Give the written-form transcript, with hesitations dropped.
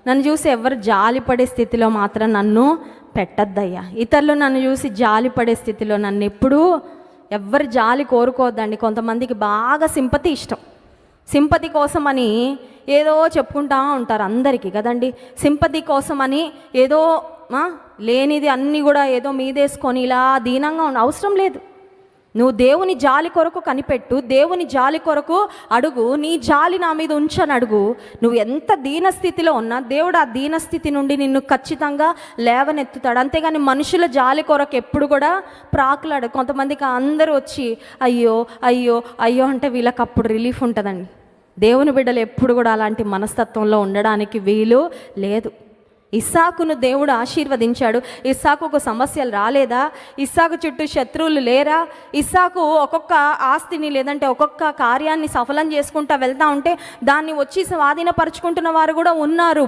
నన్ను చూసి ఎవరు జాలిపడే స్థితిలో మాత్రం నన్ను పెట్టద్దయ్యా. ఇతరులు నన్ను చూసి జాలిపడే స్థితిలో నన్ను ఎప్పుడూ ఎవ్వరు జాలి కోరుకోవద్దండి. కొంతమందికి బాగా సింపతి ఇష్టం. సింపతి కోసమని ఏదో చెప్పుకుంటూ ఉంటారు అందరికీ కదండి. సింపతి కోసమని ఏదో లేనిది అన్నీ కూడా ఏదో మీదేసుకొని ఇలా దీనంగా అవసరం లేదు. నువ్వు దేవుని జాలి కొరకు కనిపెట్టు, దేవుని జాలి కొరకు అడుగు, నీ జాలి నా మీద ఉంచని అడుగు. నువ్వు ఎంత దీనస్థితిలో ఉన్నా దేవుడు ఆ దీనస్థితి నుండి నిన్ను ఖచ్చితంగా లేవనెత్తుతాడు. అంతేగాని మనుషుల జాలి కొరకు ఎప్పుడు కూడా ప్రాకులాడు. కొంతమందికి అందరూ వచ్చి అయ్యో అయ్యో అయ్యో అంటే వీళ్ళకి అప్పుడు రిలీఫ్ ఉంటుందండి. దేవుని బిడ్డలు ఎప్పుడు కూడా అలాంటి మనస్తత్వంలో ఉండడానికి వీలు లేదు. ఇస్సాకును దేవుడు ఆశీర్వదించాడు. ఇస్సాకుకు సమస్యలు రాలేదా? ఇస్సాకు చుట్టూ శత్రువులు లేరా? ఇస్సాకు ఒక్కొక్క ఆస్తిని లేదంటే ఒక్కొక్క కార్యాన్ని సఫలం చేసుకుంటూ వెళ్తూ ఉంటే దాన్ని వచ్చి స్వాధీనపరుచుకుంటున్న వారు కూడా ఉన్నారు.